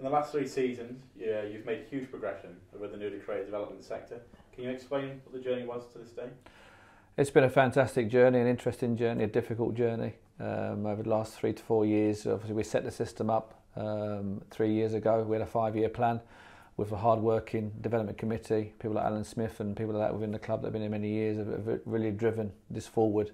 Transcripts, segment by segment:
In the last 3 seasons, you've made huge progression with the newly created development sector. Can you explain what the journey was to this day? It's been a fantastic journey, an interesting journey, a difficult journey. Over the last 3 to 4 years, obviously we set the system up 3 years ago. We had a 5-year plan with a hard-working development committee. People like Alan Smith and people like that within the club that have been here many years have really driven this forward.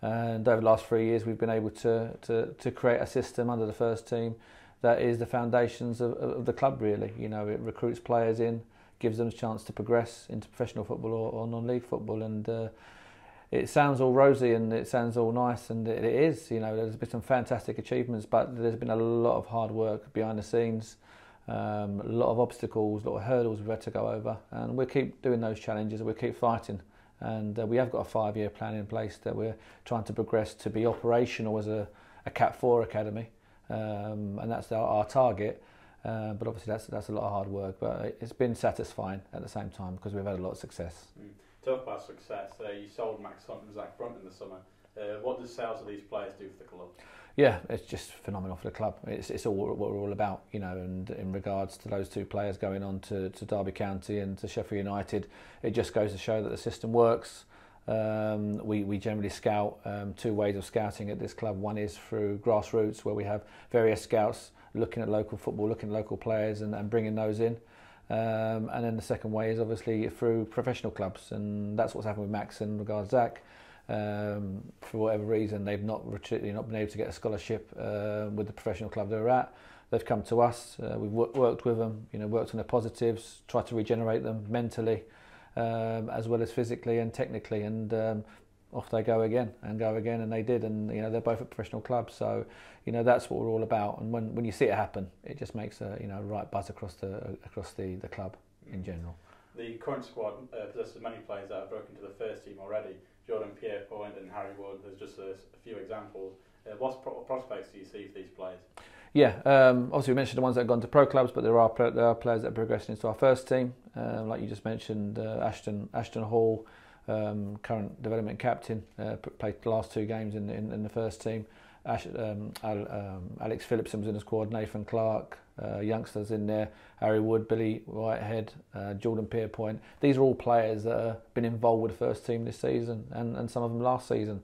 And over the last 3 years, we've been able to create a system under the first team that is the foundations of the club, really. You know, it recruits players in, gives them a chance to progress into professional football or non-league football, and it sounds all rosy and it sounds all nice, and it is. You know, there's been some fantastic achievements, but there's been a lot of hard work behind the scenes, a lot of obstacles, a lot of hurdles we've had to go over, and we'll keep doing those challenges, we'll keep fighting. And we have got a 5-year plan in place that we're trying to progress to be operational as a Cat 4 academy, and that's our target. But obviously that's a lot of hard work, but it's been satisfying at the same time because we've had a lot of success. Talk about success. You sold Max Hunt and Zach Brunt in the summer. What does sales of these players do for the club? Yeah, it's just phenomenal for the club. It's all what we're all about, you know. And in regards to those 2 players going on to Derby County and to Sheffield United, it just goes to show that the system works. We generally scout 2 ways of scouting at this club. One is through grassroots, where we have various scouts looking at local football, looking at local players and bringing those in. And then the second way is obviously through professional clubs, and that's what's happened with Max in regards to Zach. For whatever reason, they've not been able to get a scholarship with the professional club they're at. They've come to us. We've worked with them, you know, worked on their positives, tried to regenerate them mentally, as well as physically and technically, and off they go again, and they did. And you know, they're both at professional clubs, so you know that's what we're all about. And when you see it happen, it just makes a right buzz across the club in general. The current squad possesses many players that have broken to the first team already. Jordan Pierpoint and Harry Wood, there's just a few examples. What prospects do you see for these players? Yeah, obviously we mentioned the ones that have gone to pro clubs, but there are players that are progressing into our first team. Like you just mentioned, Ashton Hall, current development captain, played the last 2 games in the first team. Alex Phillipson was in the squad, Nathan Clark, youngsters in there, Harry Wood, Billy Whitehead, Jordan Pierpoint. These are all players that have been involved with the first team this season and some of them last season.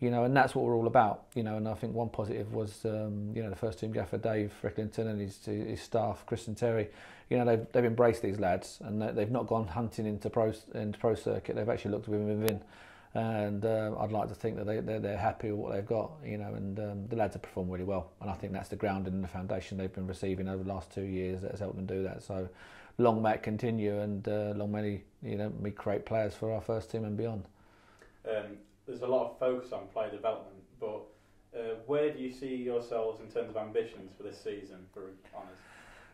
You know, and that's what we're all about. You know, and I think one positive was the first team gaffer Dave Fricklington and his staff, Chris and Terry. You know, they've embraced these lads, and they've not gone hunting into pro circuit. They've actually looked within. And I'd like to think that they're happy with what they've got, you know, and the lads have performed really well, and I think that's the grounding and the foundation they've been receiving over the last 2 years that has helped them do that. So long may it continue, and long may we create players for our first team and beyond. There's a lot of focus on player development, but where do you see yourselves in terms of ambitions for this season, for honours?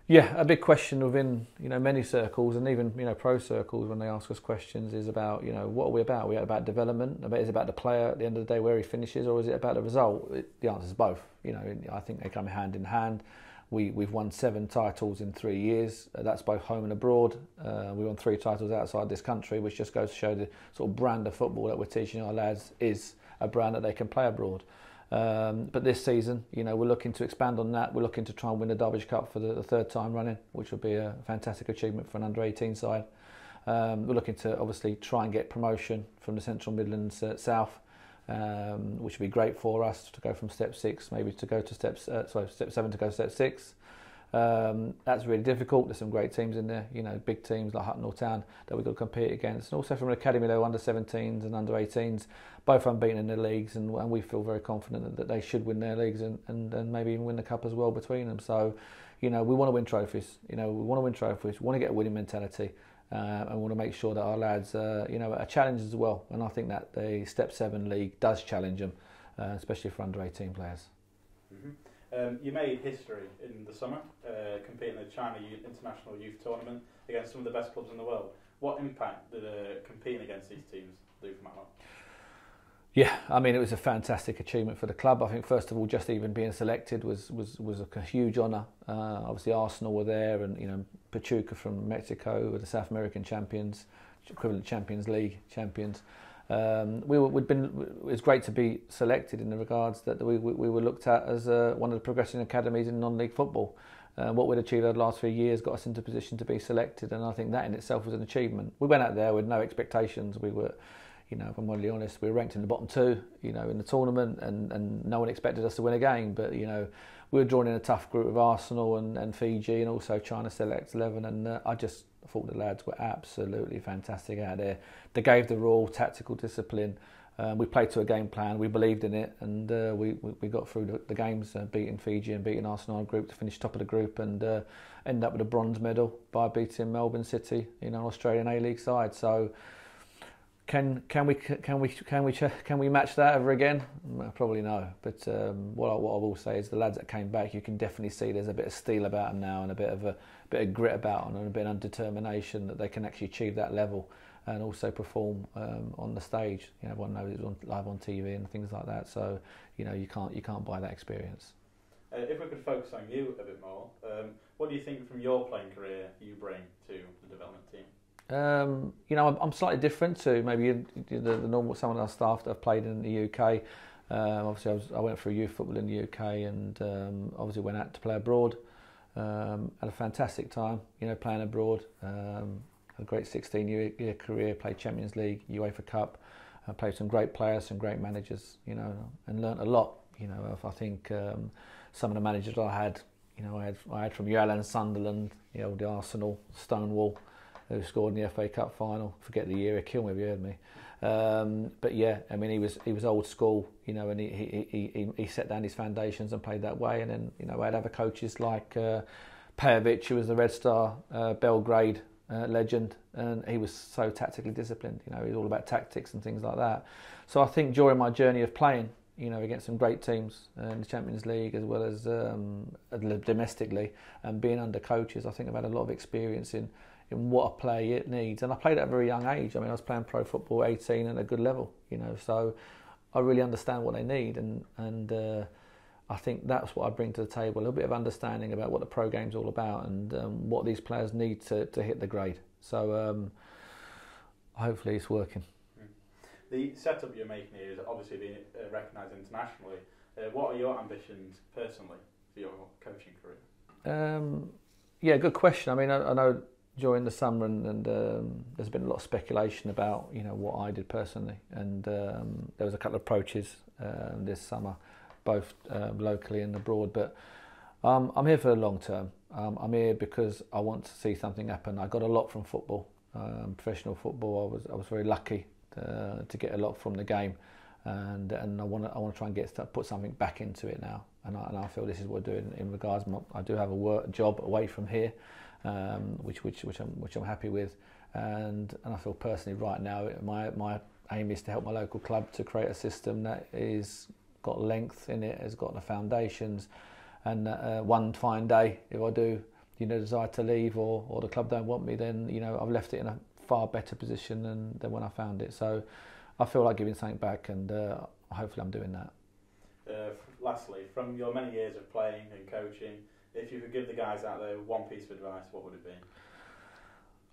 Yeah, a big question within many circles, and even pro circles, when they ask us questions, is about what are we about? Are we about development? Is it about the player at the end of the day where he finishes, or is it about the result? The answer is both. I think they come hand in hand. We've won 7 titles in 3 years. That's both home and abroad. We won 3 titles outside this country, which just goes to show the sort of brand of football that we're teaching our lads is a brand that they can play abroad. But this season, we're looking to expand on that. We're looking to try and win the Derbyshire Cup for the 3rd time running, which will be a fantastic achievement for an under-18 side. We're looking to obviously try and get promotion from the Central Midlands South, which would be great for us to go from step 6 maybe to go to step 7 to go to step 6. That's really difficult. There's some great teams in there, big teams like Matlock Town that we've got to compete against, and also from an academy level, under 17s and under 18s, both unbeaten in their leagues, and we feel very confident that they should win their leagues and maybe even win the cup as well between them. So, we want to win trophies. We want to get a winning mentality, and we want to make sure that our lads, are challenged as well. And I think that the Step 7 league does challenge them, especially for under 18 players. Mm-hmm. You made history in the summer, competing in the China International Youth Tournament against some of the best clubs in the world. What impact did competing against these teams do for Matlock? Yeah, I mean, it was a fantastic achievement for the club. I think, first of all, just even being selected was a huge honour. Obviously, Arsenal were there, and Pachuca from Mexico were the South American champions, equivalent Champions League champions. It was great to be selected in the regards that we were looked at as one of the progressing academies in non-league football. what we'd achieved over the last few years got us into a position to be selected, and I think that in itself was an achievement. We went out there with no expectations. We were, if I'm really honest, we were ranked in the bottom two, in the tournament, and no one expected us to win a game. But we were drawn in a tough group of Arsenal and Fiji, and also China Select 11, and I just thought the lads were absolutely fantastic out there. They gave the raw tactical discipline. We played to a game plan. We believed in it, and we got through the games, beating Fiji and beating Arsenal group to finish top of the group, and end up with a bronze medal by beating Melbourne City, an Australian A-League side. So, can we match that ever again? Probably no. But what I will say is the lads that came back, you can definitely see there's a bit of steel about them now, and a bit of grit about them, and a bit of determination that they can actually achieve that level. And also perform on the stage. Everyone knows it's live on TV and things like that. So, you can't buy that experience. If we could focus on you a bit more, what do you think from your playing career you bring to the development team? I'm slightly different to maybe the normal some of our staff that have played in the UK. Obviously, I went through youth football in the UK, and obviously went out to play abroad. Had a fantastic time, playing abroad. A great 16-year career, played Champions League, UEFA Cup, played some great players, some great managers, and learnt a lot. I think some of the managers I had from Alan Sunderland, the Arsenal, Stonewall, who scored in the FA Cup final. Forget the year, he'd kill me if you heard me. But yeah, I mean, he was old school, and he set down his foundations and played that way. And then, I had other coaches like Pejovic, who was the Red Star Belgrade legend, and he was so tactically disciplined. He was all about tactics and things like that. So I think during my journey of playing, against some great teams in the Champions League as well as domestically, and being under coaches, I think I've had a lot of experience in what a player needs. And I played at a very young age. I mean, I was playing pro football 18 at a good level, so I really understand what they need, and I think that's what I bring to the table, a little bit of understanding about what the pro game's all about, and what these players need to hit the grade. So hopefully it's working. The setup you're making here is obviously being recognised internationally. What are your ambitions personally for your coaching career? Yeah, good question. I mean, I know during the summer and there's been a lot of speculation about what I did personally, and there was a couple of approaches this summer, both locally and abroad, but I'm here for the long term. I'm here because I want to see something happen. I got a lot from football, professional football. I was very lucky to get a lot from the game, and I want to try and put something back into it now. And I feel this is what we're doing in regards. I do have a job away from here, which I'm happy with, and I feel personally right now my aim is to help my local club to create a system that is got length in it, has got the foundations, and one fine day, if I do, decide to leave or the club don't want me, then I've left it in a far better position than when I found it. So I feel like giving something back, and hopefully I'm doing that. Lastly, from your many years of playing and coaching, if you could give the guys out there one piece of advice, what would it be?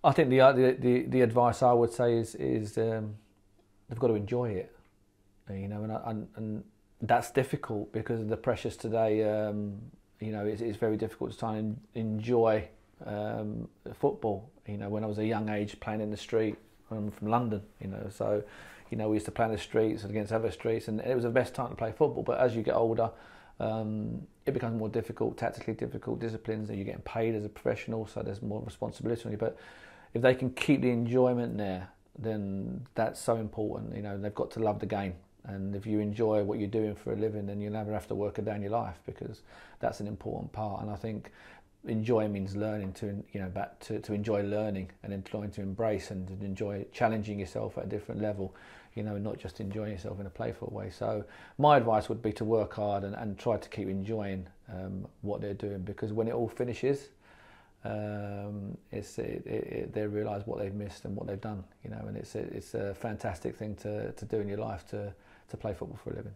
I think the advice I would say is they've got to enjoy it, and that's difficult because of the pressures today. It's very difficult to try and enjoy football. When I was a young age playing in the street, I'm from London, so we used to play in the streets against other streets, and it was the best time to play football. But as you get older, it becomes more difficult, tactically difficult disciplines, and you're getting paid as a professional, so there's more responsibility on you. But if they can keep the enjoyment there, then that's so important. They've got to love the game. And if you enjoy what you're doing for a living, then you'll never have to work a day in your life, because that's an important part. And I think enjoy means learning to enjoy learning, and learning to embrace and to enjoy challenging yourself at a different level, not just enjoying yourself in a playful way. So my advice would be to work hard and try to keep enjoying what they're doing, because when it all finishes, they realise what they've missed and what they've done, and it's a fantastic thing to do in your life, to play football for a living.